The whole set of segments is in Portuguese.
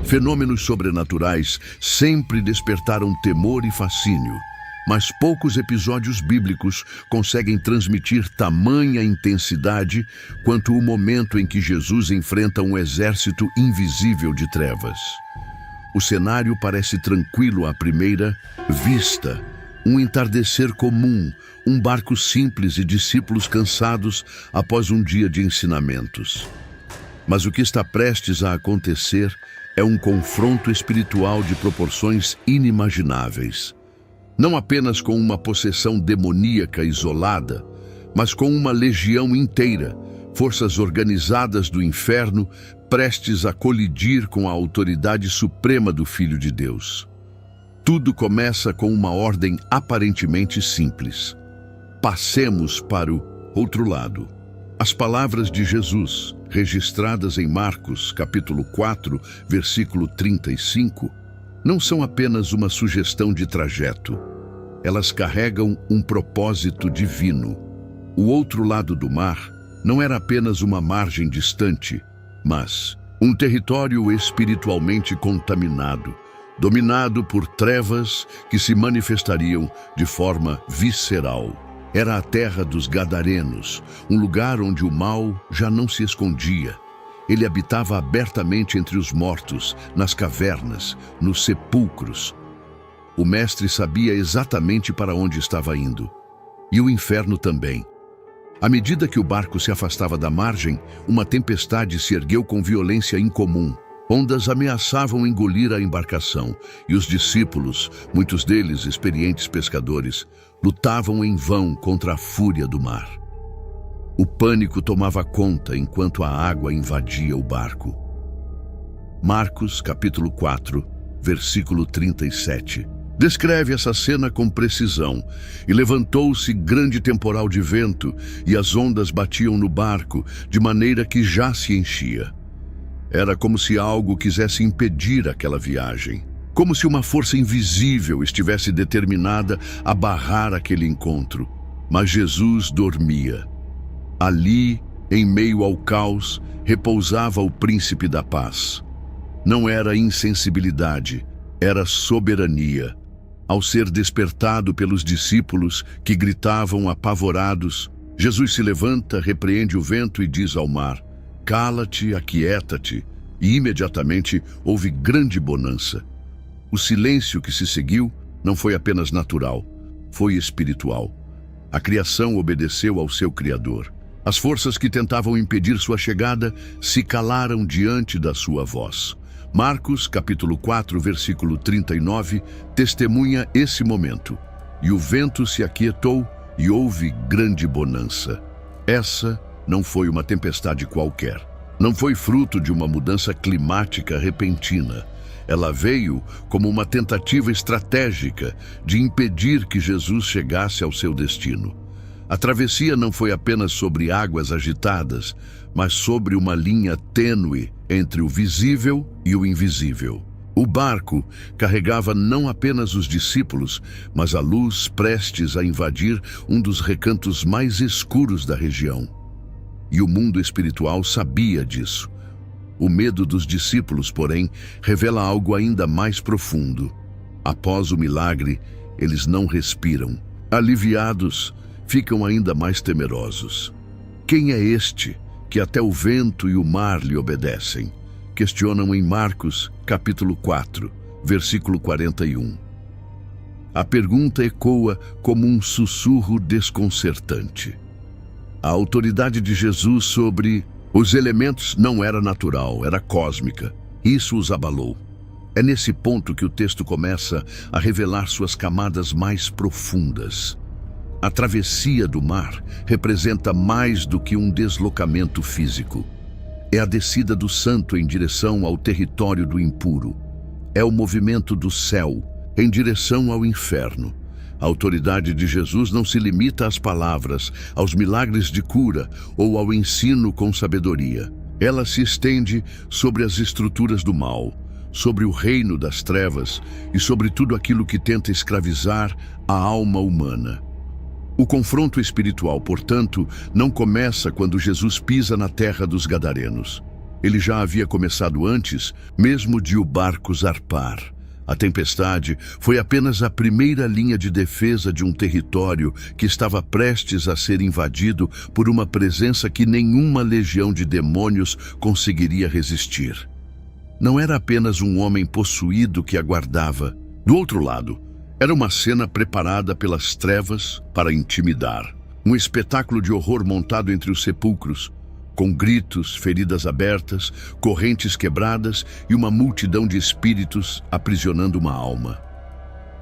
Fenômenos sobrenaturais sempre despertaram temor e fascínio, mas poucos episódios bíblicos conseguem transmitir tamanha intensidade quanto o momento em que Jesus enfrenta um exército invisível de trevas. O cenário parece tranquilo à primeira vista. Um entardecer comum, um barco simples e discípulos cansados após um dia de ensinamentos. Mas o que está prestes a acontecer é um confronto espiritual de proporções inimagináveis. Não apenas com uma possessão demoníaca isolada, mas com uma legião inteira, forças organizadas do inferno, prestes a colidir com a autoridade suprema do Filho de Deus. Tudo começa com uma ordem aparentemente simples. Passemos para o outro lado. As palavras de Jesus, registradas em Marcos, capítulo 4, versículo 35, não são apenas uma sugestão de trajeto. Elas carregam um propósito divino. O outro lado do mar não era apenas uma margem distante, mas um território espiritualmente contaminado, dominado por trevas que se manifestariam de forma visceral. Era a terra dos Gadarenos, um lugar onde o mal já não se escondia. Ele habitava abertamente entre os mortos, nas cavernas, nos sepulcros. O mestre sabia exatamente para onde estava indo. E o inferno também. À medida que o barco se afastava da margem, uma tempestade se ergueu com violência incomum. Ondas ameaçavam engolir a embarcação, e os discípulos, muitos deles experientes pescadores, lutavam em vão contra a fúria do mar. O pânico tomava conta enquanto a água invadia o barco. Marcos, capítulo 4, versículo 37. Descreve essa cena com precisão. E levantou-se grande temporal de vento, e as ondas batiam no barco, de maneira que já se enchia. Era como se algo quisesse impedir aquela viagem. Como se uma força invisível estivesse determinada a barrar aquele encontro. Mas Jesus dormia. Ali, em meio ao caos, repousava o príncipe da paz. Não era insensibilidade, era soberania. Ao ser despertado pelos discípulos que gritavam apavorados, Jesus se levanta, repreende o vento e diz ao mar: "Cala-te, aquieta-te", e imediatamente houve grande bonança. O silêncio que se seguiu não foi apenas natural, foi espiritual. A criação obedeceu ao seu Criador. As forças que tentavam impedir sua chegada se calaram diante da sua voz. Marcos, capítulo 4, versículo 39, testemunha esse momento. E o vento se aquietou e houve grande bonança. Essa não foi uma tempestade qualquer. Não foi fruto de uma mudança climática repentina. Ela veio como uma tentativa estratégica de impedir que Jesus chegasse ao seu destino. A travessia não foi apenas sobre águas agitadas, mas sobre uma linha tênue entre o visível e o invisível. O barco carregava não apenas os discípulos, mas a luz prestes a invadir um dos recantos mais escuros da região. E o mundo espiritual sabia disso. O medo dos discípulos, porém, revela algo ainda mais profundo. Após o milagre, eles não respiram. Aliviados, ficam ainda mais temerosos. Quem é este que até o vento e o mar lhe obedecem? Questionam em Marcos, capítulo 4, versículo 41. A pergunta ecoa como um sussurro desconcertante. A autoridade de Jesus sobre os elementos não era natural, era cósmica. Isso os abalou. É nesse ponto que o texto começa a revelar suas camadas mais profundas. A travessia do mar representa mais do que um deslocamento físico. É a descida do santo em direção ao território do impuro. É o movimento do céu em direção ao inferno. A autoridade de Jesus não se limita às palavras, aos milagres de cura ou ao ensino com sabedoria. Ela se estende sobre as estruturas do mal, sobre o reino das trevas e sobre tudo aquilo que tenta escravizar a alma humana. O confronto espiritual, portanto, não começa quando Jesus pisa na terra dos Gadarenos. Ele já havia começado antes, mesmo de o barco zarpar. A tempestade foi apenas a primeira linha de defesa de um território que estava prestes a ser invadido por uma presença que nenhuma legião de demônios conseguiria resistir. Não era apenas um homem possuído que aguardava. Do outro lado, era uma cena preparada pelas trevas para intimidar. Um espetáculo de horror montado entre os sepulcros, com gritos, feridas abertas, correntes quebradas e uma multidão de espíritos aprisionando uma alma.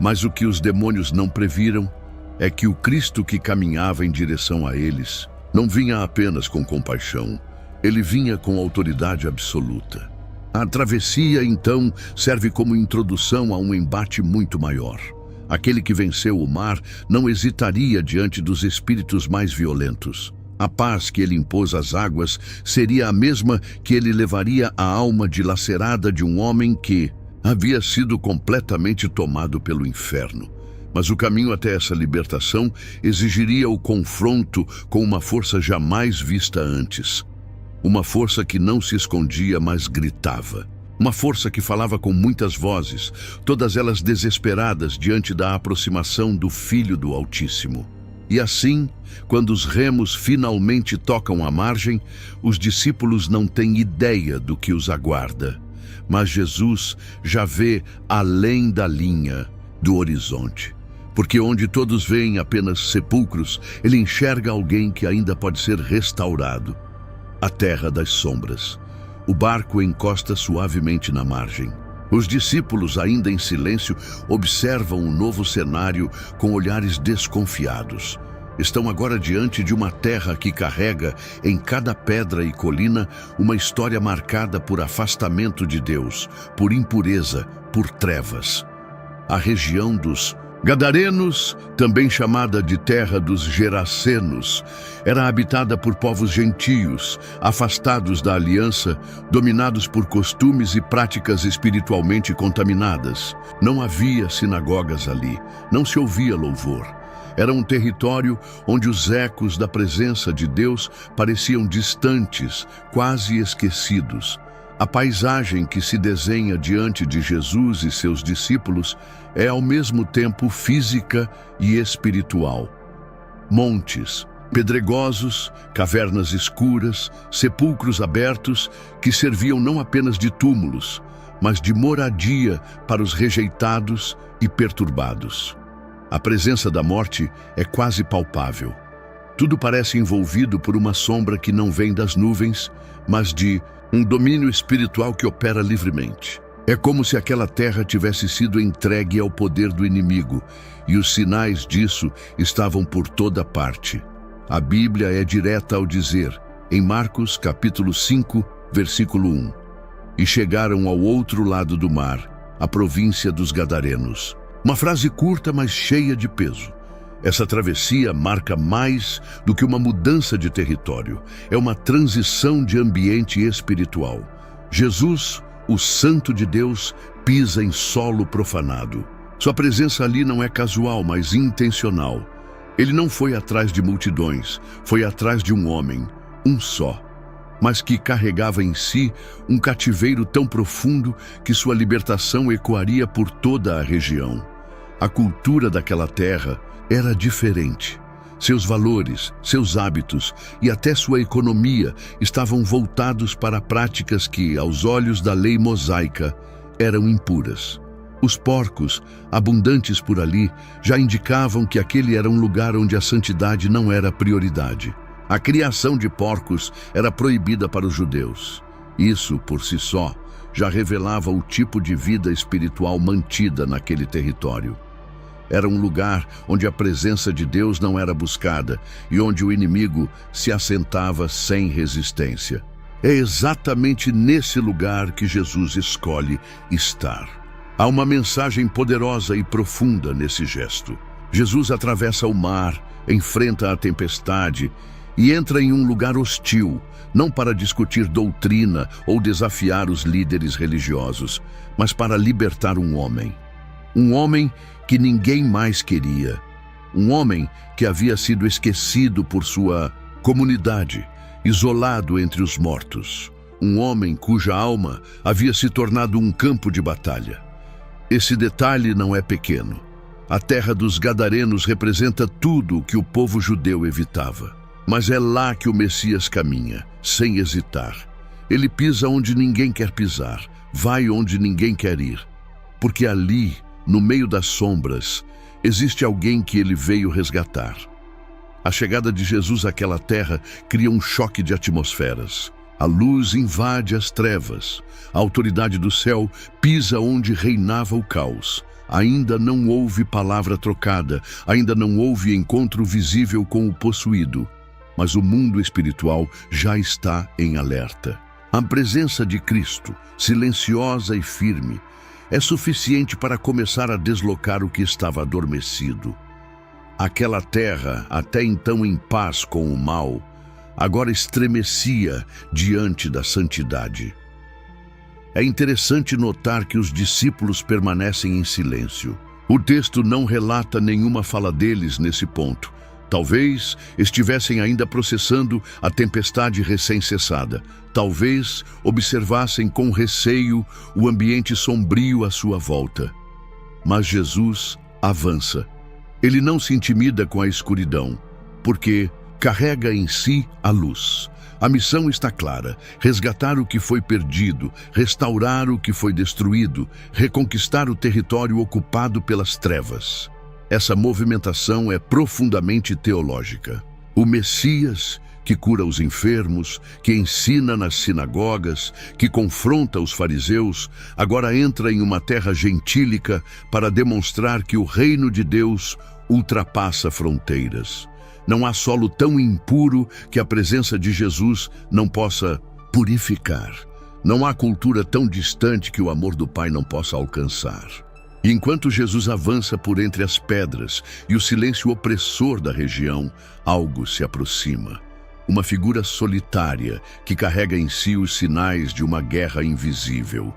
Mas o que os demônios não previram é que o Cristo que caminhava em direção a eles não vinha apenas com compaixão, ele vinha com autoridade absoluta. A travessia, então, serve como introdução a um embate muito maior. Aquele que venceu o mar não hesitaria diante dos espíritos mais violentos. A paz que ele impôs às águas seria a mesma que ele levaria à alma dilacerada de um homem que havia sido completamente tomado pelo inferno. Mas o caminho até essa libertação exigiria o confronto com uma força jamais vista antes. Uma força que não se escondia, mas gritava. Uma força que falava com muitas vozes, todas elas desesperadas diante da aproximação do Filho do Altíssimo. E assim, quando os remos finalmente tocam a margem, os discípulos não têm ideia do que os aguarda. Mas Jesus já vê além da linha do horizonte. Porque onde todos veem apenas sepulcros, ele enxerga alguém que ainda pode ser restaurado. A terra das sombras. O barco encosta suavemente na margem. Os discípulos, ainda em silêncio, observam o novo cenário com olhares desconfiados. Estão agora diante de uma terra que carrega, em cada pedra e colina, uma história marcada por afastamento de Deus, por impureza, por trevas. A região dos Gadarenos, também chamada de terra dos Gerasenos, era habitada por povos gentios, afastados da aliança, dominados por costumes e práticas espiritualmente contaminadas. Não havia sinagogas ali, não se ouvia louvor. Era um território onde os ecos da presença de Deus pareciam distantes, quase esquecidos. A paisagem que se desenha diante de Jesus e seus discípulos é ao mesmo tempo física e espiritual. Montes, pedregosos, cavernas escuras, sepulcros abertos que serviam não apenas de túmulos, mas de moradia para os rejeitados e perturbados. A presença da morte é quase palpável. Tudo parece envolvido por uma sombra que não vem das nuvens, mas de um domínio espiritual que opera livremente. É como se aquela terra tivesse sido entregue ao poder do inimigo, e os sinais disso estavam por toda parte. A Bíblia é direta ao dizer, em Marcos capítulo 5, versículo 1, e chegaram ao outro lado do mar, a província dos Gadarenos. Uma frase curta, mas cheia de peso. Essa travessia marca mais do que uma mudança de território. É uma transição de ambiente espiritual. Jesus, o Santo de Deus, pisa em solo profanado. Sua presença ali não é casual, mas intencional. Ele não foi atrás de multidões, foi atrás de um homem, um só, mas que carregava em si um cativeiro tão profundo que sua libertação ecoaria por toda a região. A cultura daquela terra era diferente. Seus valores, seus hábitos e até sua economia estavam voltados para práticas que, aos olhos da lei mosaica, eram impuras. Os porcos, abundantes por ali, já indicavam que aquele era um lugar onde a santidade não era prioridade. A criação de porcos era proibida para os judeus. Isso, por si só, já revelava o tipo de vida espiritual mantida naquele território. Era um lugar onde a presença de Deus não era buscada e onde o inimigo se assentava sem resistência. É exatamente nesse lugar que Jesus escolhe estar. Há uma mensagem poderosa e profunda nesse gesto. Jesus atravessa o mar, enfrenta a tempestade e entra em um lugar hostil, não para discutir doutrina ou desafiar os líderes religiosos, mas para libertar um homem. Um homem que ninguém mais queria. Um homem que havia sido esquecido por sua comunidade, isolado entre os mortos. um homem cuja alma havia se tornado um campo de batalha. Esse detalhe não é pequeno. A terra dos Gadarenos representa tudo o que o povo judeu evitava. Mas é lá que o Messias caminha, sem hesitar. Ele pisa onde ninguém quer pisar, vai onde ninguém quer ir. Porque ali, no meio das sombras, existe alguém que ele veio resgatar. A chegada de Jesus àquela terra cria um choque de atmosferas. A luz invade as trevas. A autoridade do céu pisa onde reinava o caos. Ainda não houve palavra trocada, ainda não houve encontro visível com o possuído. Mas o mundo espiritual já está em alerta. A presença de Cristo, silenciosa e firme, é suficiente para começar a deslocar o que estava adormecido. Aquela terra, até então em paz com o mal, agora estremecia diante da santidade. É interessante notar que os discípulos permanecem em silêncio. O texto não relata nenhuma fala deles nesse ponto. Talvez estivessem ainda processando a tempestade recém-cessada. Talvez observassem com receio o ambiente sombrio à sua volta. Mas Jesus avança. Ele não se intimida com a escuridão, porque carrega em si a luz. A missão está clara: resgatar o que foi perdido, restaurar o que foi destruído, reconquistar o território ocupado pelas trevas. Essa movimentação é profundamente teológica. O Messias, que cura os enfermos, que ensina nas sinagogas, que confronta os fariseus, agora entra em uma terra gentílica para demonstrar que o reino de Deus ultrapassa fronteiras. Não há solo tão impuro que a presença de Jesus não possa purificar. Não há cultura tão distante que o amor do Pai não possa alcançar. E enquanto Jesus avança por entre as pedras e o silêncio opressor da região, algo se aproxima. Uma figura solitária que carrega em si os sinais de uma guerra invisível.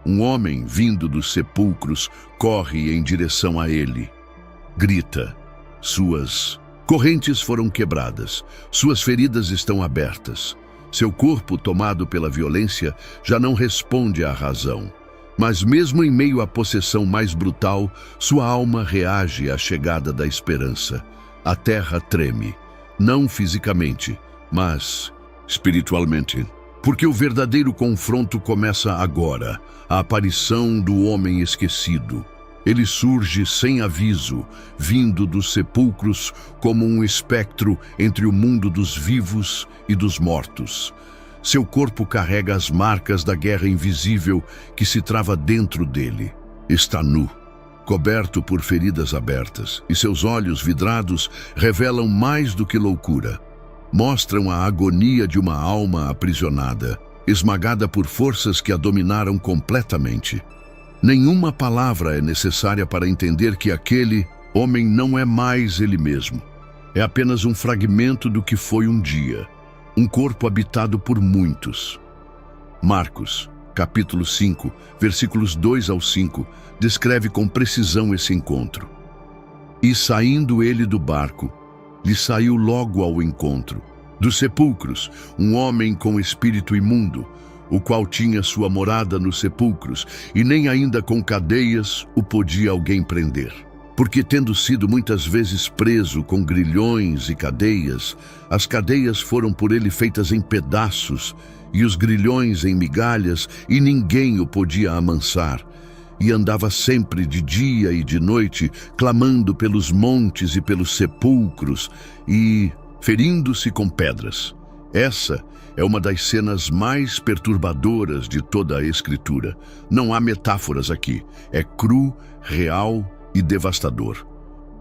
Um homem vindo dos sepulcros corre em direção a ele. Grita. Suas correntes foram quebradas, suas feridas estão abertas. Seu corpo, tomado pela violência, já não responde à razão. Mas mesmo em meio à possessão mais brutal, sua alma reage à chegada da esperança. A terra treme, não fisicamente, mas espiritualmente. Porque o verdadeiro confronto começa agora, a aparição do homem esquecido. Ele surge sem aviso, vindo dos sepulcros como um espectro entre o mundo dos vivos e dos mortos. Seu corpo carrega as marcas da guerra invisível que se trava dentro dele. Está nu, coberto por feridas abertas, e seus olhos vidrados revelam mais do que loucura. Mostram a agonia de uma alma aprisionada, esmagada por forças que a dominaram completamente. Nenhuma palavra é necessária para entender que aquele homem não é mais ele mesmo. É apenas um fragmento do que foi um dia. Um corpo habitado por muitos. Marcos, capítulo 5, versículos 2 ao 5, descreve com precisão esse encontro. E saindo ele do barco, lhe saiu logo ao encontro. Dos sepulcros, um homem com espírito imundo, o qual tinha sua morada nos sepulcros, e nem ainda com cadeias o podia alguém prender. Porque tendo sido muitas vezes preso com grilhões e cadeias, as cadeias foram por ele feitas em pedaços, e os grilhões em migalhas, e ninguém o podia amansar. E andava sempre de dia e de noite, clamando pelos montes e pelos sepulcros, e ferindo-se com pedras. Essa é uma das cenas mais perturbadoras de toda a Escritura. Não há metáforas aqui. É cru, real e devastador.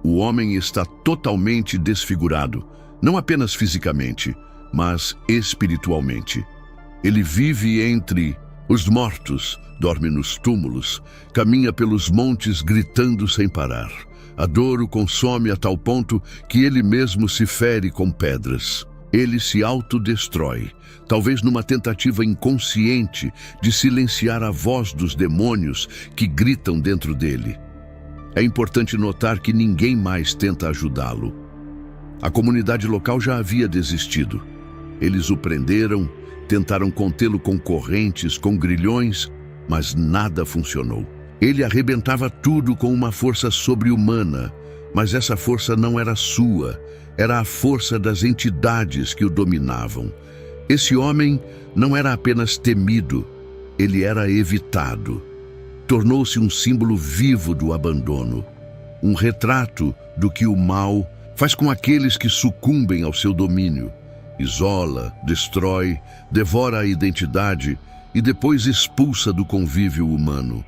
O homem está totalmente desfigurado, não apenas fisicamente, mas espiritualmente. Ele vive entre os mortos, dorme nos túmulos, caminha pelos montes gritando sem parar. A dor o consome a tal ponto que ele mesmo se fere com pedras. Ele se autodestrói, talvez numa tentativa inconsciente de silenciar a voz dos demônios que gritam dentro dele. É importante notar que ninguém mais tenta ajudá-lo. A comunidade local já havia desistido. Eles o prenderam, Tentaram contê-lo com correntes, com grilhões, mas nada funcionou. Ele arrebentava tudo com uma força sobre-humana, mas essa força não era sua, era a força das entidades que o dominavam. Esse homem não era apenas temido, ele era evitado. Tornou-se um símbolo vivo do abandono, um retrato do que o mal faz com aqueles que sucumbem ao seu domínio. Isola, destrói, devora a identidade e depois expulsa do convívio humano.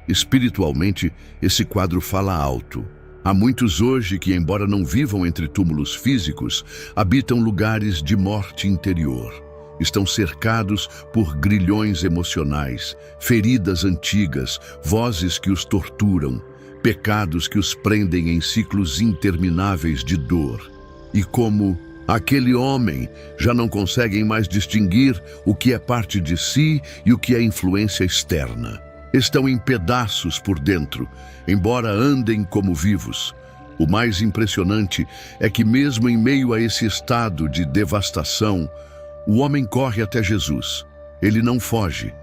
Espiritualmente, esse quadro fala alto. Há muitos hoje que, embora não vivam entre túmulos físicos, habitam lugares de morte interior. Estão cercados por grilhões emocionais, feridas antigas, vozes que os torturam, pecados que os prendem em ciclos intermináveis de dor. E como aquele homem já não conseguem mais distinguir o que é parte de si e o que é influência externa. Estão em pedaços por dentro, embora andem como vivos. O mais impressionante é que mesmo em meio a esse estado de devastação, o homem corre até Jesus. Ele não foge,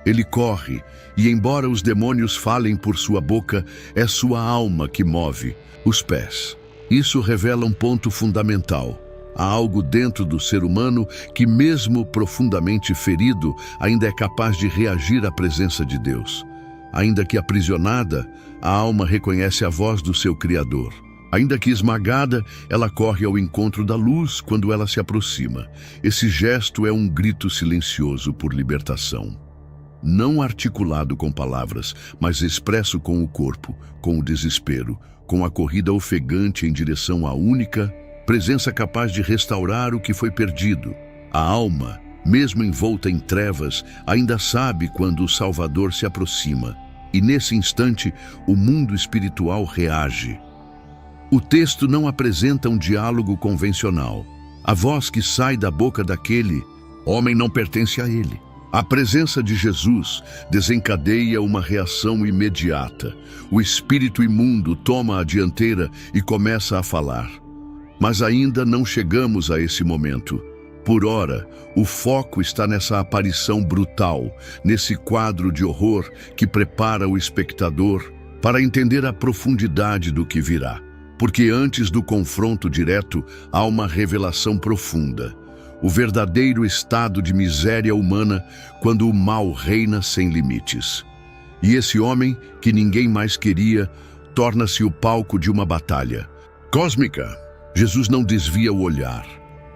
ele corre, e embora os demônios falem por sua boca, é sua alma que move os pés. Isso revela um ponto fundamental. Há algo dentro do ser humano que, mesmo profundamente ferido, ainda é capaz de reagir à presença de Deus. Ainda que aprisionada, a alma reconhece a voz do seu Criador. Ainda que esmagada, ela corre ao encontro da luz quando ela se aproxima. Esse gesto é um grito silencioso por libertação. Não articulado com palavras, mas expresso com o corpo, com o desespero, com a corrida ofegante em direção à única presença capaz de restaurar o que foi perdido. A alma, mesmo envolta em trevas, ainda sabe quando o Salvador se aproxima. E nesse instante, o mundo espiritual reage. O texto não apresenta um diálogo convencional. A voz que sai da boca daquele homem não pertence a ele. A presença de Jesus desencadeia uma reação imediata. O espírito imundo toma a dianteira e começa a falar. Mas ainda não chegamos a esse momento. Por ora, o foco está nessa aparição brutal, nesse quadro de horror que prepara o espectador para entender a profundidade do que virá. Porque antes do confronto direto, há uma revelação profunda. O verdadeiro estado de miséria humana quando o mal reina sem limites. E esse homem, que ninguém mais queria, torna-se o palco de uma batalha cósmica. Jesus não desvia o olhar,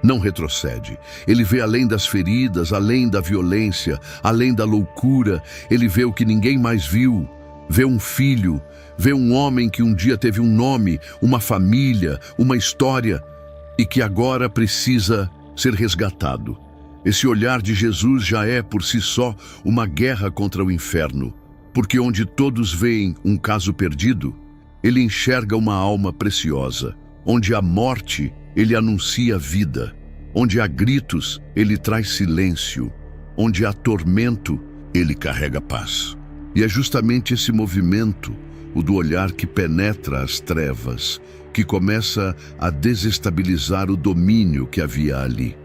não retrocede. Ele vê além das feridas, além da violência, além da loucura. Ele vê o que ninguém mais viu. Vê um filho, vê um homem que um dia teve um nome, uma família, uma história e que agora precisa ser resgatado. Esse olhar de Jesus já é por si só uma guerra contra o inferno, porque onde todos veem um caso perdido, ele enxerga uma alma preciosa. Onde há morte, ele anuncia vida. Onde há gritos, ele traz silêncio. Onde há tormento, ele carrega paz. E é justamente esse movimento, o do olhar que penetra as trevas, que começa a desestabilizar o domínio que havia ali.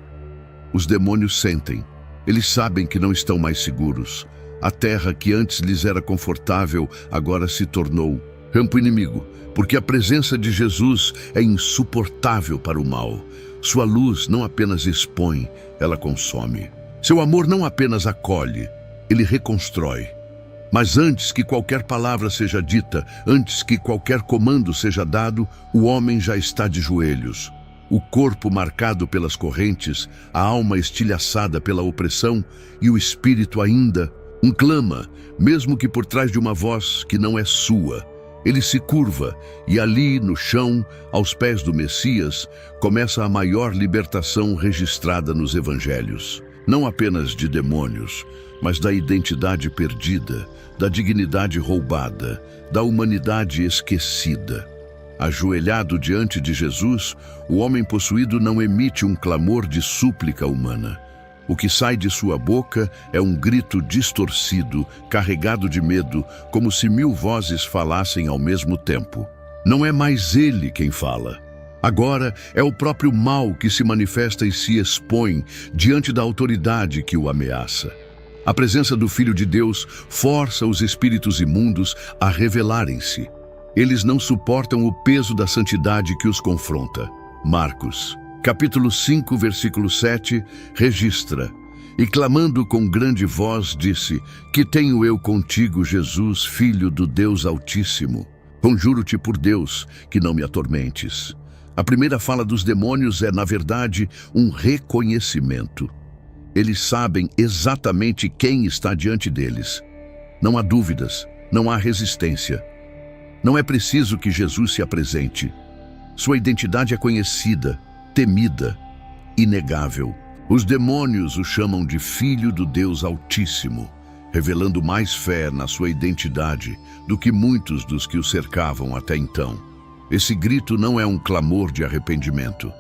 Os demônios sentem, eles sabem que não estão mais seguros. A terra que antes lhes era confortável, agora se tornou campo inimigo, porque a presença de Jesus é insuportável para o mal. Sua luz não apenas expõe, ela consome. Seu amor não apenas acolhe, ele reconstrói. Mas antes que qualquer palavra seja dita, antes que qualquer comando seja dado, o homem já está de joelhos. O corpo marcado pelas correntes, a alma estilhaçada pela opressão e o espírito ainda clama, mesmo que por trás de uma voz que não é sua. Ele se curva e ali, no chão, aos pés do Messias, começa a maior libertação registrada nos evangelhos. Não apenas de demônios, mas da identidade perdida, da dignidade roubada, da humanidade esquecida. Ajoelhado diante de Jesus, o homem possuído não emite um clamor de súplica humana. O que sai de sua boca é um grito distorcido, carregado de medo, como se 1000 vozes falassem ao mesmo tempo. Não é mais ele quem fala. Agora é o próprio mal que se manifesta e se expõe diante da autoridade que o ameaça. A presença do Filho de Deus força os espíritos imundos a revelarem-se. Eles não suportam o peso da santidade que os confronta. Marcos, capítulo 5, versículo 7, registra: "E clamando com grande voz, disse: Que tenho eu contigo, Jesus, Filho do Deus Altíssimo? Conjuro-te por Deus que não me atormentes." A primeira fala dos demônios é, na verdade, um reconhecimento. Eles sabem exatamente quem está diante deles. Não há dúvidas, não há resistência. Não é preciso que Jesus se apresente. Sua identidade é conhecida, temida, inegável. Os demônios o chamam de Filho do Deus Altíssimo, revelando mais fé na sua identidade do que muitos dos que o cercavam até então. Esse grito não é um clamor de arrependimento.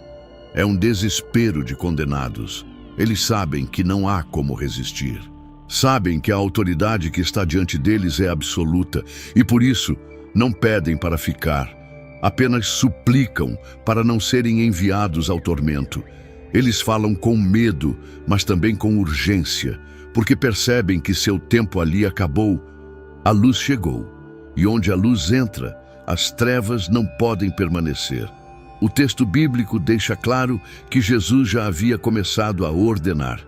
É um desespero de condenados. Eles sabem que não há como resistir. Sabem que a autoridade que está diante deles é absoluta e, por isso, não pedem para ficar. Apenas suplicam para não serem enviados ao tormento. Eles falam com medo, mas também com urgência, porque percebem que seu tempo ali acabou. A luz chegou, e onde a luz entra, as trevas não podem permanecer. O texto bíblico deixa claro que Jesus já havia começado a ordenar: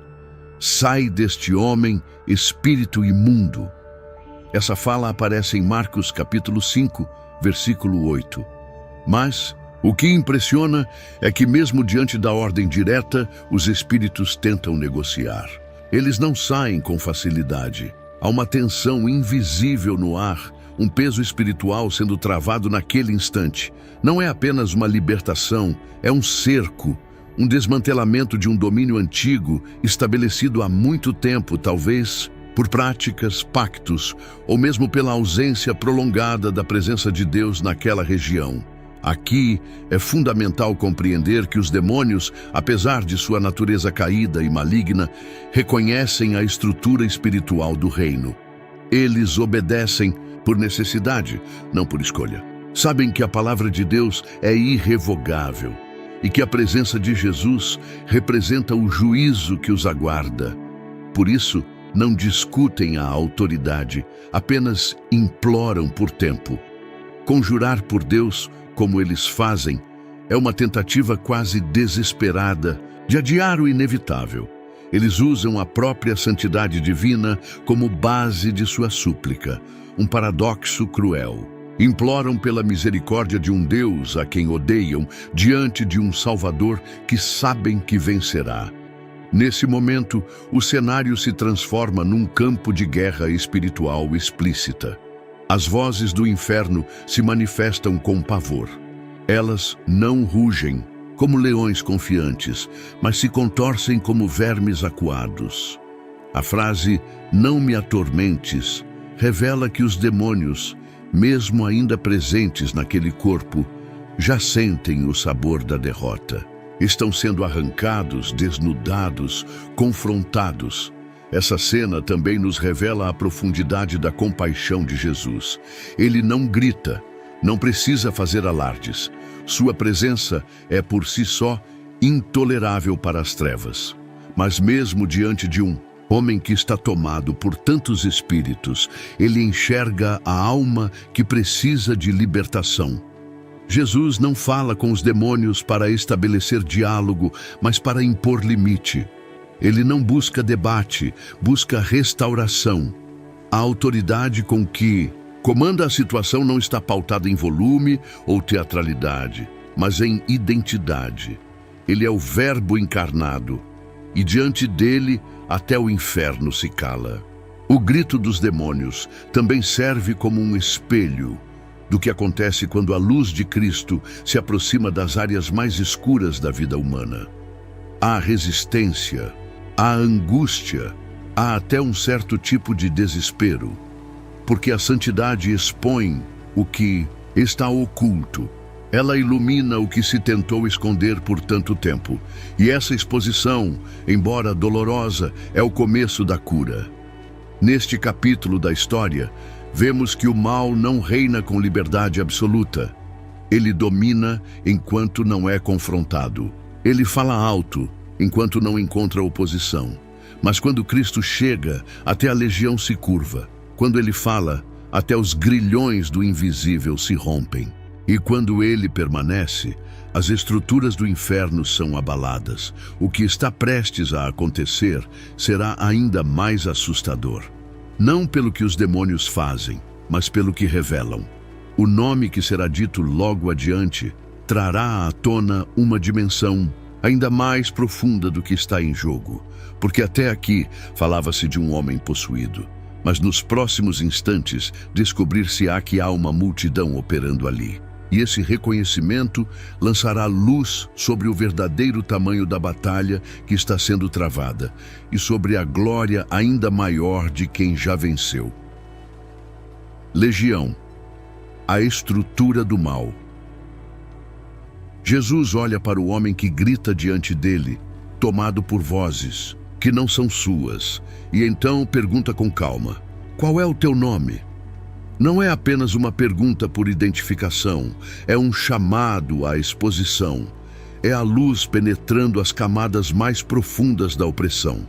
"Sai deste homem, espírito imundo." Essa fala aparece em Marcos capítulo 5, versículo 8. Mas o que impressiona é que mesmo diante da ordem direta, os espíritos tentam negociar. Eles não saem com facilidade. Há uma tensão invisível no ar, um peso espiritual sendo travado naquele instante. Não é apenas uma libertação, é um cerco, um desmantelamento de um domínio antigo, estabelecido há muito tempo, talvez por práticas, pactos, ou mesmo pela ausência prolongada da presença de Deus naquela região. Aqui é fundamental compreender que os demônios, apesar de sua natureza caída e maligna, reconhecem a estrutura espiritual do reino. Eles obedecem por necessidade, não por escolha. Sabem que a palavra de Deus é irrevogável e que a presença de Jesus representa o juízo que os aguarda. Por isso, não discutem a autoridade, apenas imploram por tempo. Conjurar por Deus, como eles fazem, é uma tentativa quase desesperada de adiar o inevitável. Eles usam a própria santidade divina como base de sua súplica, um paradoxo cruel. Imploram pela misericórdia de um Deus a quem odeiam, diante de um Salvador que sabem que vencerá. Nesse momento, o cenário se transforma num campo de guerra espiritual explícita. As vozes do inferno se manifestam com pavor. Elas não rugem como leões confiantes, mas se contorcem como vermes acuados. A frase "não me atormentes" revela que os demônios, mesmo ainda presentes naquele corpo, já sentem o sabor da derrota. Estão sendo arrancados, desnudados, confrontados. Essa cena também nos revela a profundidade da compaixão de Jesus. Ele não grita, não precisa fazer alardes. Sua presença é por si só intolerável para as trevas. Mas mesmo diante de um homem que está tomado por tantos espíritos, ele enxerga a alma que precisa de libertação. Jesus não fala com os demônios para estabelecer diálogo, mas para impor limite. Ele não busca debate, busca restauração. A autoridade com que comanda a situação não está pautada em volume ou teatralidade, mas em identidade. Ele é o Verbo encarnado, e diante dele até o inferno se cala. O grito dos demônios também serve como um espelho do que acontece quando a luz de Cristo se aproxima das áreas mais escuras da vida humana. Há resistência, há angústia, há até um certo tipo de desespero, porque a santidade expõe o que está oculto. Ela ilumina o que se tentou esconder por tanto tempo. E essa exposição, embora dolorosa, é o começo da cura. Neste capítulo da história, vemos que o mal não reina com liberdade absoluta. Ele domina enquanto não é confrontado. Ele fala alto enquanto não encontra oposição. Mas quando Cristo chega, até a legião se curva. Quando ele fala, até os grilhões do invisível se rompem. E quando ele permanece, as estruturas do inferno são abaladas. O que está prestes a acontecer será ainda mais assustador. Não pelo que os demônios fazem, mas pelo que revelam. O nome que será dito logo adiante trará à tona uma dimensão ainda mais profunda do que está em jogo, porque até aqui falava-se de um homem possuído, mas nos próximos instantes descobrir-se-á que há uma multidão operando ali. E esse reconhecimento lançará luz sobre o verdadeiro tamanho da batalha que está sendo travada e sobre a glória ainda maior de quem já venceu. Legião, a estrutura do mal. Jesus olha para o homem que grita diante dele, tomado por vozes que não são suas, e então pergunta com calma: qual é o teu nome? Não é apenas uma pergunta por identificação, é um chamado à exposição. É a luz penetrando as camadas mais profundas da opressão.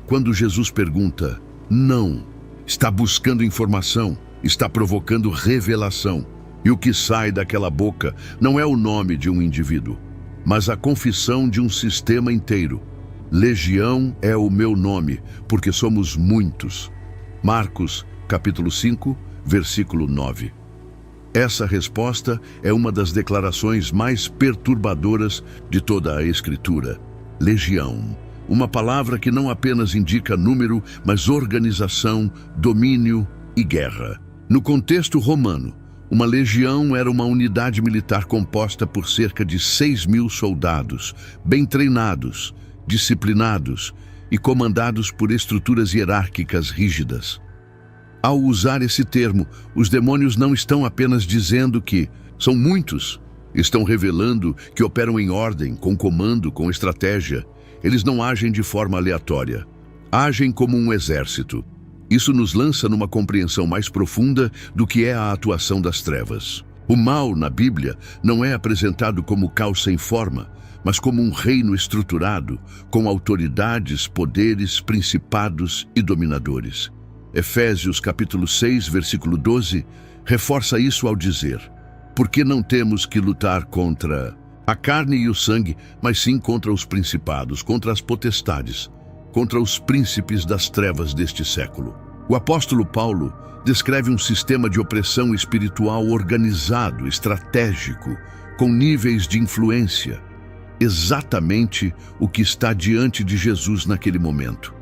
Quando Jesus pergunta, não, está buscando informação, está provocando revelação. E o que sai daquela boca não é o nome de um indivíduo, mas a confissão de um sistema inteiro. Legião é o meu nome, porque somos muitos. Marcos, capítulo 5, versículo 9. Essa resposta é uma das declarações mais perturbadoras de toda a Escritura. Legião, uma palavra que não apenas indica número, mas organização, domínio e guerra. No contexto romano, uma legião era uma unidade militar composta por cerca de 6.000 soldados, bem treinados, disciplinados e comandados por estruturas hierárquicas rígidas. Ao usar esse termo, os demônios não estão apenas dizendo que são muitos, estão revelando que operam em ordem, com comando, com estratégia. Eles não agem de forma aleatória, agem como um exército. Isso nos lança numa compreensão mais profunda do que é a atuação das trevas. O mal, na Bíblia, não é apresentado como caos sem forma, mas como um reino estruturado, com autoridades, poderes, principados e dominadores. Efésios capítulo 6, versículo 12, reforça isso ao dizer: porque não temos que lutar contra a carne e o sangue, mas sim contra os principados, contra as potestades, contra os príncipes das trevas deste século. O apóstolo Paulo descreve um sistema de opressão espiritual organizado, estratégico, com níveis de influência. Exatamente o que está diante de Jesus naquele momento.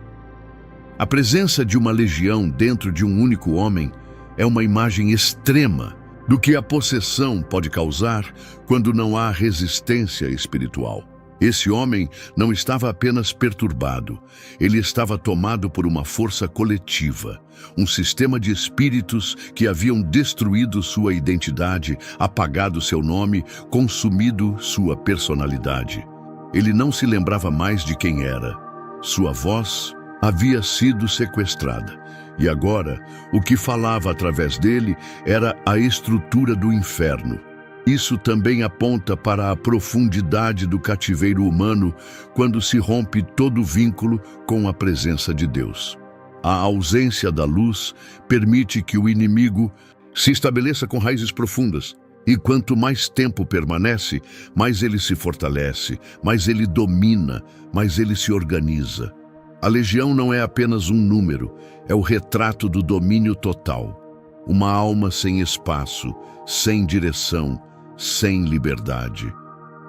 A presença de uma legião dentro de um único homem é uma imagem extrema do que a possessão pode causar quando não há resistência espiritual. Esse homem não estava apenas perturbado, ele estava tomado por uma força coletiva, um sistema de espíritos que haviam destruído sua identidade, apagado seu nome, consumido sua personalidade. Ele não se lembrava mais de quem era. Sua voz havia sido sequestrada, e agora o que falava através dele era a estrutura do inferno. Isso também aponta para a profundidade do cativeiro humano quando se rompe todo vínculo com a presença de Deus. A ausência da luz permite que o inimigo se estabeleça com raízes profundas, e quanto mais tempo permanece, mais ele se fortalece, mais ele domina, mais ele se organiza. A legião não é apenas um número, é o retrato do domínio total. Uma alma sem espaço, sem direção, sem liberdade.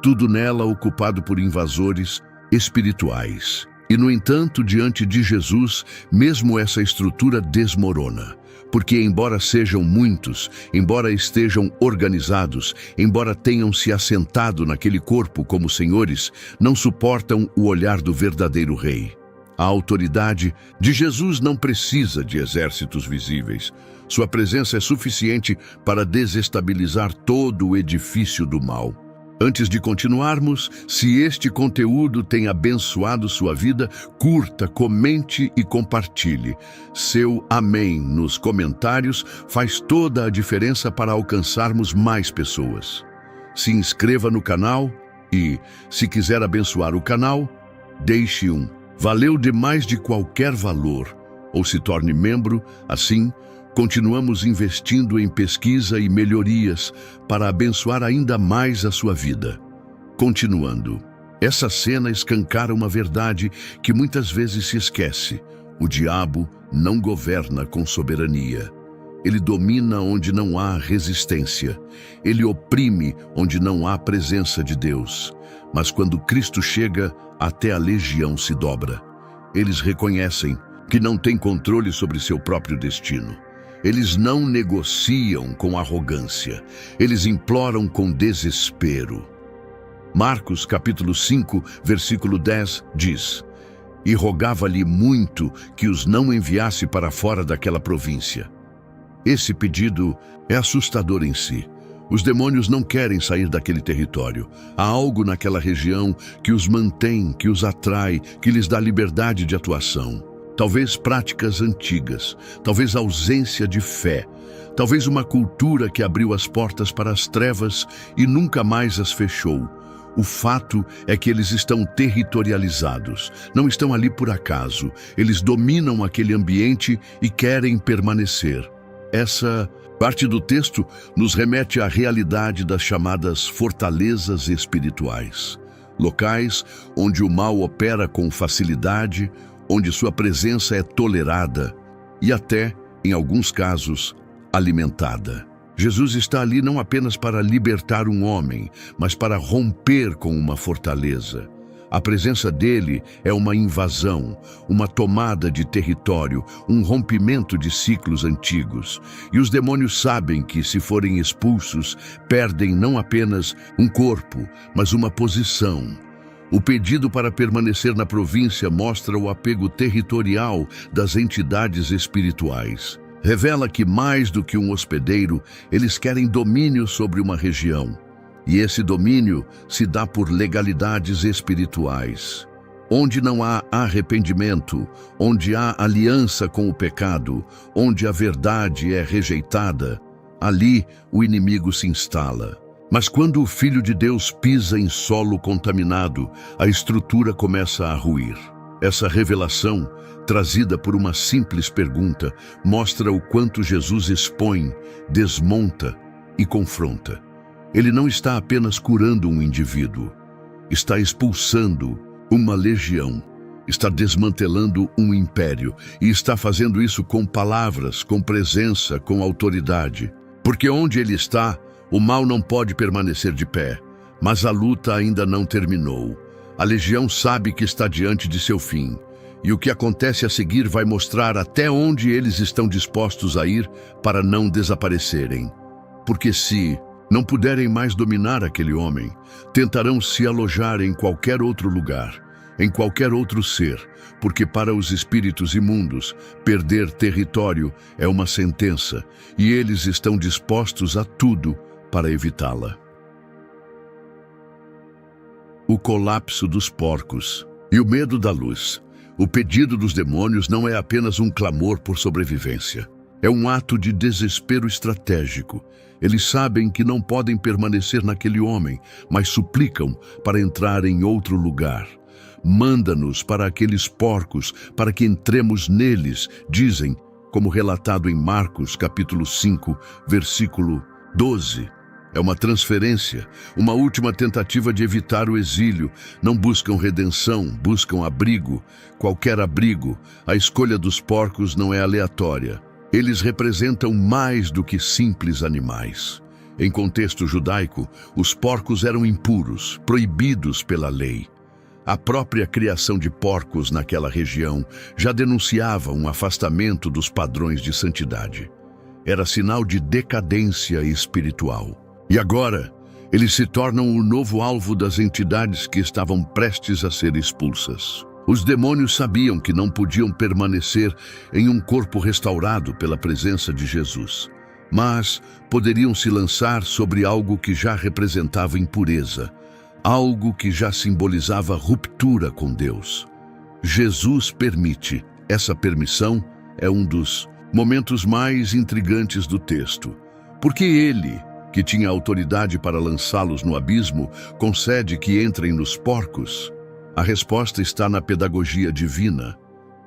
Tudo nela ocupado por invasores espirituais. E, no entanto, diante de Jesus, mesmo essa estrutura desmorona. Porque, embora sejam muitos, embora estejam organizados, embora tenham se assentado naquele corpo como senhores, não suportam o olhar do verdadeiro rei. A autoridade de Jesus não precisa de exércitos visíveis. Sua presença é suficiente para desestabilizar todo o edifício do mal. Antes de continuarmos, se este conteúdo tem abençoado sua vida, curta, comente e compartilhe. Seu amém nos comentários faz toda a diferença para alcançarmos mais pessoas. se inscreva no canal e, se quiser abençoar o canal, deixe um valeu de mais de qualquer valor ou se torne membro. Assim, continuamos investindo em pesquisa e melhorias para abençoar ainda mais a sua vida. Continuando, essa cena escancara uma verdade que muitas vezes se esquece. O diabo não governa com soberania. Ele domina onde não há resistência. Ele oprime onde não há presença de Deus. Mas quando Cristo chega, até a legião se dobra. Eles reconhecem que não têm controle sobre seu próprio destino. Eles não negociam com arrogância. Eles imploram com desespero. Marcos capítulo 5, versículo 10 diz: "E rogava-lhe muito que os não enviasse para fora daquela província." Esse pedido é assustador em si. Os demônios não querem sair daquele território. Há algo naquela região que os mantém, que os atrai, que lhes dá liberdade de atuação. Talvez práticas antigas, talvez ausência de fé, talvez uma cultura que abriu as portas para as trevas e nunca mais as fechou. O fato é que eles estão territorializados, não estão ali por acaso. Eles dominam aquele ambiente e querem permanecer. Essa parte do texto nos remete à realidade das chamadas fortalezas espirituais. Locais onde o mal opera com facilidade, onde sua presença é tolerada e até, em alguns casos, alimentada. Jesus está ali não apenas para libertar um homem, mas para romper com uma fortaleza. A presença dele é uma invasão, uma tomada de território, um rompimento de ciclos antigos. E os demônios sabem que, se forem expulsos, perdem não apenas um corpo, mas uma posição. O pedido para permanecer na província mostra o apego territorial das entidades espirituais. Revela que, mais do que um hospedeiro, eles querem domínio sobre uma região. E esse domínio se dá por legalidades espirituais. Onde não há arrependimento, onde há aliança com o pecado, onde a verdade é rejeitada, ali o inimigo se instala. Mas quando o Filho de Deus pisa em solo contaminado, a estrutura começa a ruir. Essa revelação, trazida por uma simples pergunta, mostra o quanto Jesus expõe, desmonta e confronta. Ele não está apenas curando um indivíduo, está expulsando uma legião, está desmantelando um império e está fazendo isso com palavras, com presença, com autoridade. Porque onde ele está, o mal não pode permanecer de pé, mas a luta ainda não terminou. A legião sabe que está diante de seu fim, e o que acontece a seguir vai mostrar até onde eles estão dispostos a ir para não desaparecerem. Porque se não puderem mais dominar aquele homem, tentarão se alojar em qualquer outro lugar, em qualquer outro ser, porque para os espíritos imundos, perder território é uma sentença, e eles estão dispostos a tudo para evitá-la. O colapso dos porcos e o medo da luz. O pedido dos demônios não é apenas um clamor por sobrevivência. É um ato de desespero estratégico. Eles sabem que não podem permanecer naquele homem, mas suplicam para entrar em outro lugar. Manda-nos para aqueles porcos, para que entremos neles, dizem, como relatado em Marcos capítulo 5, versículo 12. É uma transferência, uma última tentativa de evitar o exílio. Não buscam redenção, buscam abrigo. Qualquer abrigo. A escolha dos porcos não é aleatória. Eles representam mais do que simples animais. Em contexto judaico, os porcos eram impuros, proibidos pela lei. A própria criação de porcos naquela região já denunciava um afastamento dos padrões de santidade. Era sinal de decadência espiritual. E agora, eles se tornam o novo alvo das entidades que estavam prestes a ser expulsas. Os demônios sabiam que não podiam permanecer em um corpo restaurado pela presença de Jesus, mas poderiam se lançar sobre algo que já representava impureza, algo que já simbolizava ruptura com Deus. Jesus permite. Essa permissão é um dos momentos mais intrigantes do texto, porque ele, que tinha autoridade para lançá-los no abismo, concede que entrem nos porcos? A resposta está na pedagogia divina.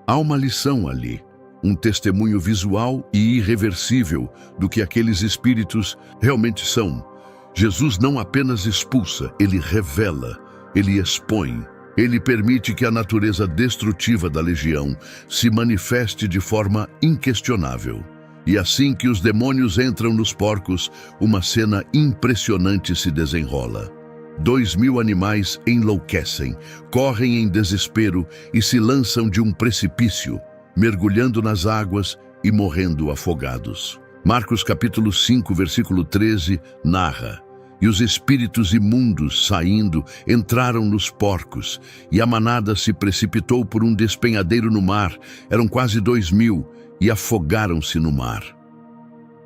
Há uma lição ali, um testemunho visual e irreversível do que aqueles espíritos realmente são. Jesus não apenas expulsa, ele revela, ele expõe. Ele permite que a natureza destrutiva da legião se manifeste de forma inquestionável. E assim que os demônios entram nos porcos, uma cena impressionante se desenrola. 2.000 animais enlouquecem, correm em desespero e se lançam de um precipício, mergulhando nas águas e morrendo afogados. Marcos capítulo 5, versículo 13, narra: "E os espíritos imundos, saindo, entraram nos porcos, e a manada se precipitou por um despenhadeiro no mar, eram quase 2.000, e afogaram-se no mar."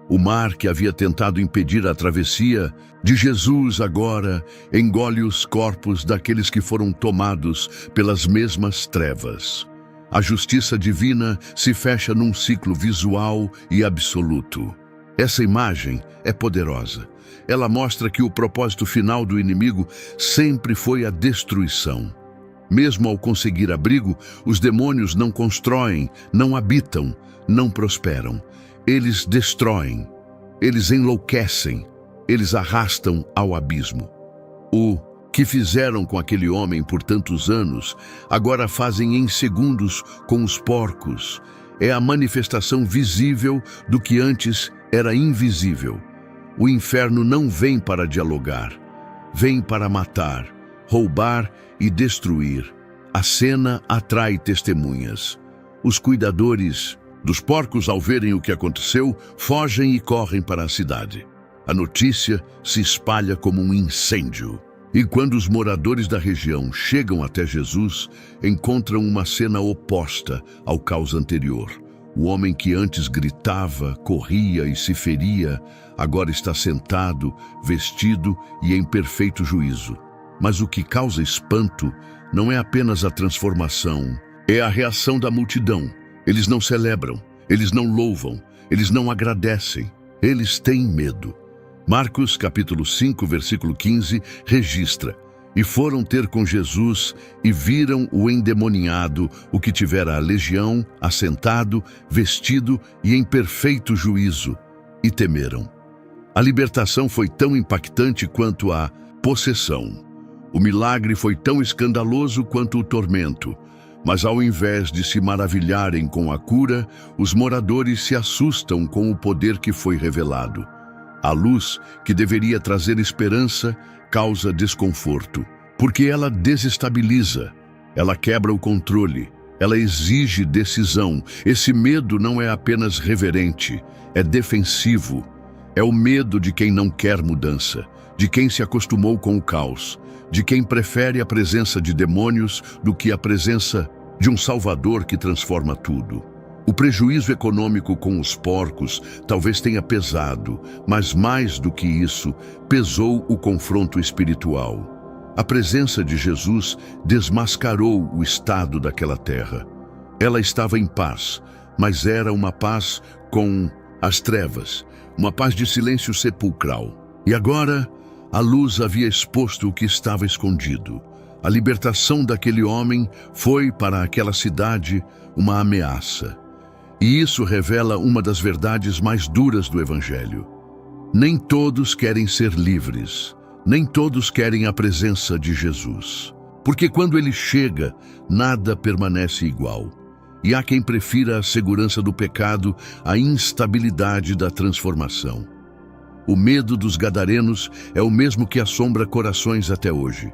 O mar, que havia tentado impedir a travessia de Jesus, agora engole os corpos daqueles que foram tomados pelas mesmas trevas. A justiça divina se fecha num ciclo visual e absoluto. Essa imagem é poderosa. Ela mostra que o propósito final do inimigo sempre foi a destruição. Mesmo ao conseguir abrigo, os demônios não constroem, não habitam, não prosperam. Eles destroem, eles enlouquecem, eles arrastam ao abismo. O que fizeram com aquele homem por tantos anos, agora fazem em segundos com os porcos. É a manifestação visível do que antes era invisível. O inferno não vem para dialogar, vem para matar, roubar e destruir. A cena atrai testemunhas. Os cuidadores dos porcos, ao verem o que aconteceu, fogem e correm para a cidade. A notícia se espalha como um incêndio. E quando os moradores da região chegam até Jesus, encontram uma cena oposta ao caos anterior. O homem que antes gritava, corria e se feria, agora está sentado, vestido e em perfeito juízo. Mas o que causa espanto não é apenas a transformação, é a reação da multidão. Eles não celebram, eles não louvam, eles não agradecem, eles têm medo. Marcos capítulo 5, versículo 15, registra: "E foram ter com Jesus e viram o endemoniado, o que tivera a legião, assentado, vestido e em perfeito juízo, e temeram." A libertação foi tão impactante quanto a possessão. O milagre foi tão escandaloso quanto o tormento. Mas ao invés de se maravilharem com a cura, os moradores se assustam com o poder que foi revelado. A luz, que deveria trazer esperança, causa desconforto, porque ela desestabiliza, ela quebra o controle, ela exige decisão. Esse medo não é apenas reverente, é defensivo. É o medo de quem não quer mudança, de quem se acostumou com o caos, de quem prefere a presença de demônios do que a presença de um Salvador que transforma tudo. O prejuízo econômico com os porcos talvez tenha pesado, mas mais do que isso, pesou o confronto espiritual. A presença de Jesus desmascarou o estado daquela terra. Ela estava em paz, mas era uma paz com as trevas, uma paz de silêncio sepulcral. E agora, a luz havia exposto o que estava escondido. A libertação daquele homem foi para aquela cidade uma ameaça. E isso revela uma das verdades mais duras do Evangelho. Nem todos querem ser livres, nem todos querem a presença de Jesus. Porque quando ele chega, nada permanece igual. E há quem prefira a segurança do pecado à instabilidade da transformação. O medo dos gadarenos é o mesmo que assombra corações até hoje.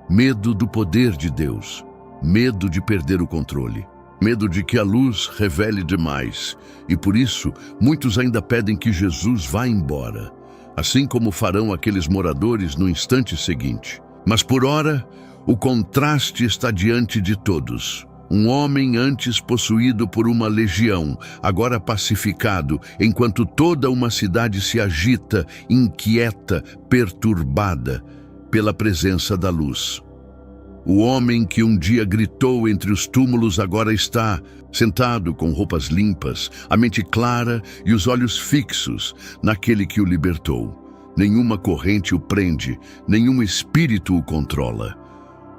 Medo do poder de Deus, medo de perder o controle, medo de que a luz revele demais. E por isso, muitos ainda pedem que Jesus vá embora, assim como farão aqueles moradores no instante seguinte. Mas por ora, o contraste está diante de todos. Um homem antes possuído por uma legião, agora pacificado, enquanto toda uma cidade se agita, inquieta, perturbada pela presença da luz. O homem que um dia gritou entre os túmulos agora está sentado com roupas limpas, a mente clara e os olhos fixos naquele que o libertou. Nenhuma corrente o prende, nenhum espírito o controla.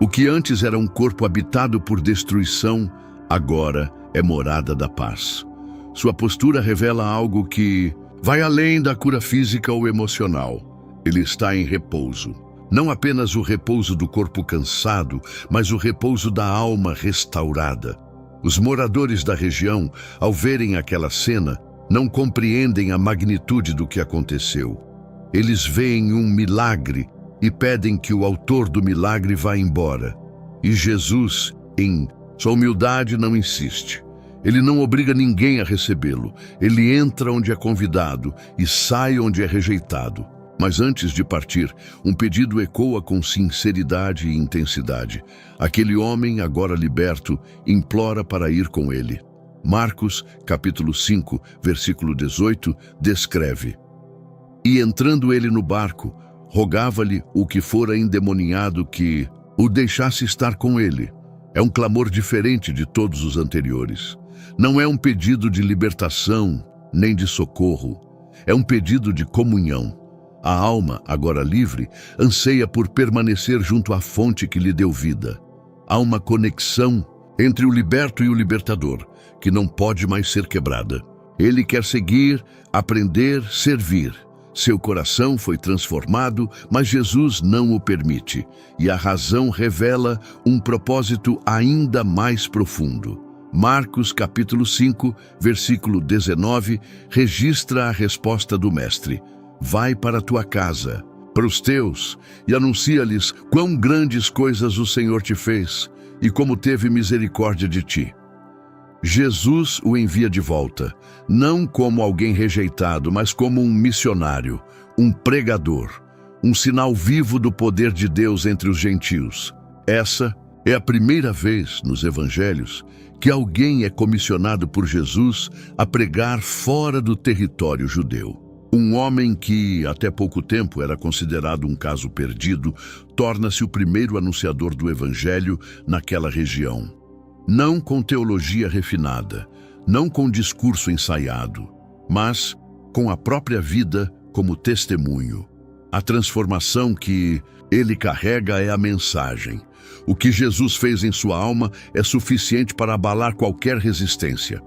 O que antes era um corpo habitado por destruição, agora é morada da paz. Sua postura revela algo que vai além da cura física ou emocional. Ele está em repouso. Não apenas o repouso do corpo cansado, mas o repouso da alma restaurada. Os moradores da região, ao verem aquela cena, não compreendem a magnitude do que aconteceu. Eles veem um milagre e pedem que o autor do milagre vá embora. E Jesus, em sua humildade, não insiste. Ele não obriga ninguém a recebê-lo. Ele entra onde é convidado e sai onde é rejeitado. Mas antes de partir, um pedido ecoa com sinceridade e intensidade. Aquele homem, agora liberto, implora para ir com ele. Marcos, capítulo 5, versículo 18, descreve: E entrando ele no barco, rogava-lhe o que fora endemoniado que o deixasse estar com ele. É um clamor diferente de todos os anteriores. Não é um pedido de libertação, nem de socorro. É um pedido de comunhão. A alma, agora livre, anseia por permanecer junto à fonte que lhe deu vida. Há uma conexão entre o liberto e o libertador, que não pode mais ser quebrada. Ele quer seguir, aprender, servir. Seu coração foi transformado, mas Jesus não o permite, e a razão revela um propósito ainda mais profundo. Marcos capítulo 5, versículo 19, registra a resposta do mestre: Vai para a tua casa, para os teus, e anuncia-lhes quão grandes coisas o Senhor te fez, e como teve misericórdia de ti. Jesus o envia de volta, não como alguém rejeitado, mas como um missionário, um pregador, um sinal vivo do poder de Deus entre os gentios. Essa é a primeira vez nos evangelhos que alguém é comissionado por Jesus a pregar fora do território judeu. Um homem que, até pouco tempo, era considerado um caso perdido, torna-se o primeiro anunciador do evangelho naquela região. Não com teologia refinada, não com discurso ensaiado, mas com a própria vida como testemunho. A transformação que ele carrega é a mensagem. O que Jesus fez em sua alma é suficiente para abalar qualquer resistência.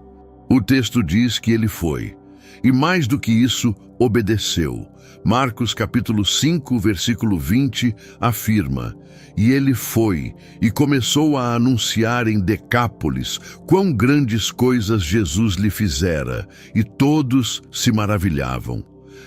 O texto diz que ele foi, e mais do que isso, obedeceu. Marcos capítulo 5, versículo 20, afirma: E ele foi e começou a anunciar em Decápolis quão grandes coisas Jesus lhe fizera, e todos se maravilhavam.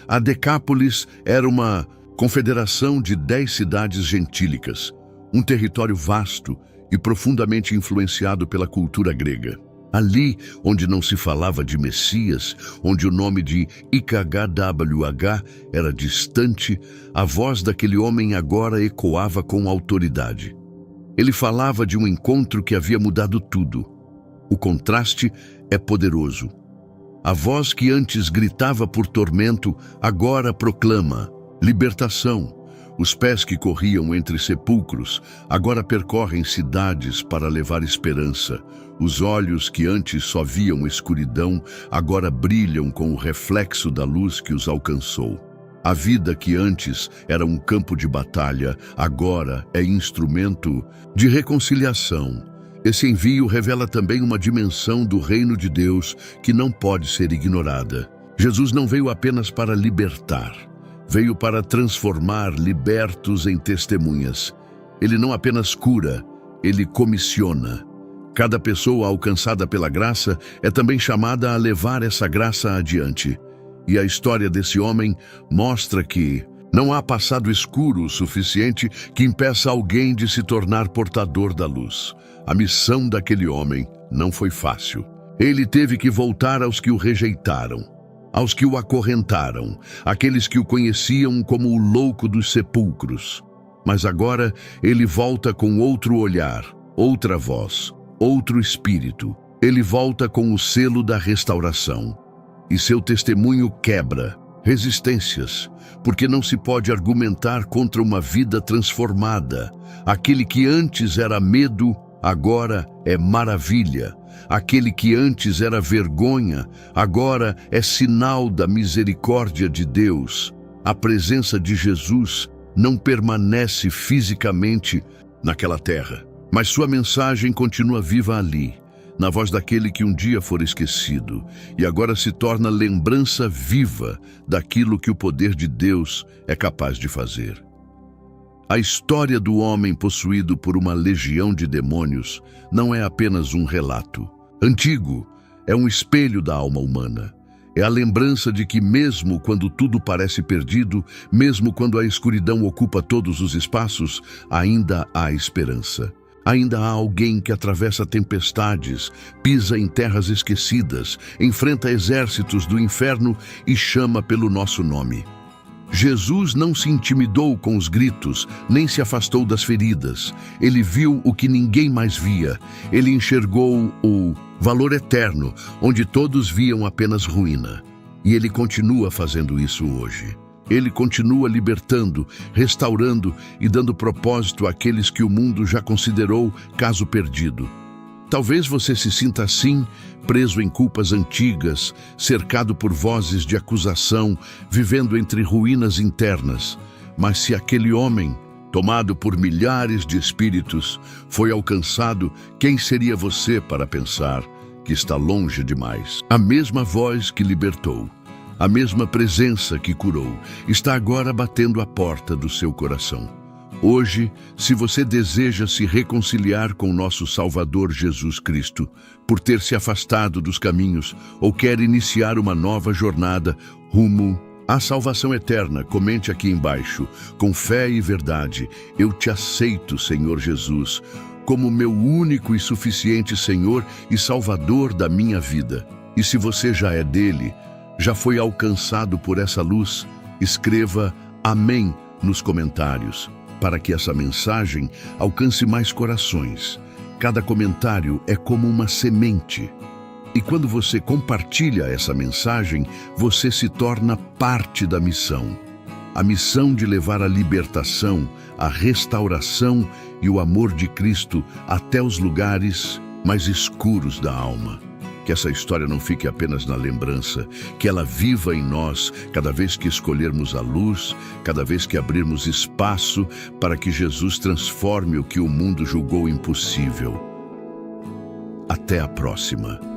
A Decápolis era uma confederação de 10 cidades gentílicas, um território vasto e profundamente influenciado pela cultura grega. Ali, onde não se falava de Messias, onde o nome de IKHWH era distante, a voz daquele homem agora ecoava com autoridade. Ele falava de um encontro que havia mudado tudo. O contraste é poderoso. A voz que antes gritava por tormento, agora proclama libertação. Os pés que corriam entre sepulcros agora percorrem cidades para levar esperança. Os olhos que antes só viam escuridão agora brilham com o reflexo da luz que os alcançou. A vida que antes era um campo de batalha, agora é instrumento de reconciliação. Esse envio revela também uma dimensão do reino de Deus que não pode ser ignorada. Jesus não veio apenas para libertar. Veio para transformar libertos em testemunhas. Ele não apenas cura, ele comissiona. Cada pessoa alcançada pela graça é também chamada a levar essa graça adiante. E a história desse homem mostra que não há passado escuro o suficiente que impeça alguém de se tornar portador da luz. A missão daquele homem não foi fácil. Ele teve que voltar aos que o rejeitaram, aos que o acorrentaram, aqueles que o conheciam como o louco dos sepulcros. Mas agora ele volta com outro olhar, outra voz, outro espírito. Ele volta com o selo da restauração. E seu testemunho quebra resistências, porque não se pode argumentar contra uma vida transformada. Aquele que antes era medo, agora é maravilha. Aquele que antes era vergonha, agora é sinal da misericórdia de Deus. A presença de Jesus não permanece fisicamente naquela terra, mas sua mensagem continua viva ali, na voz daquele que um dia fora esquecido e agora se torna lembrança viva daquilo que o poder de Deus é capaz de fazer. A história do homem possuído por uma legião de demônios não é apenas um relato. Antigo, é um espelho da alma humana. É a lembrança de que mesmo quando tudo parece perdido, mesmo quando a escuridão ocupa todos os espaços, ainda há esperança. Ainda há alguém que atravessa tempestades, pisa em terras esquecidas, enfrenta exércitos do inferno e chama pelo nosso nome. Jesus não se intimidou com os gritos, nem se afastou das feridas. Ele viu o que ninguém mais via. Ele enxergou o valor eterno, onde todos viam apenas ruína. E ele continua fazendo isso hoje. Ele continua libertando, restaurando e dando propósito àqueles que o mundo já considerou caso perdido. Talvez você se sinta assim, preso em culpas antigas, cercado por vozes de acusação, vivendo entre ruínas internas. Mas se aquele homem, tomado por milhares de espíritos, foi alcançado, quem seria você para pensar que está longe demais? A mesma voz que libertou, a mesma presença que curou, está agora batendo a porta do seu coração. Hoje, se você deseja se reconciliar com nosso Salvador Jesus Cristo, por ter se afastado dos caminhos, ou quer iniciar uma nova jornada rumo à salvação eterna, comente aqui embaixo, com fé e verdade: eu te aceito, Senhor Jesus, como meu único e suficiente Senhor e Salvador da minha vida. E se você já é dele, já foi alcançado por essa luz, escreva amém nos comentários, para que essa mensagem alcance mais corações. Cada comentário é como uma semente. E quando você compartilha essa mensagem, você se torna parte da missão. A missão de levar a libertação, a restauração e o amor de Cristo até os lugares mais escuros da alma. Que essa história não fique apenas na lembrança, que ela viva em nós cada vez que escolhermos a luz, cada vez que abrirmos espaço para que Jesus transforme o que o mundo julgou impossível. Até a próxima.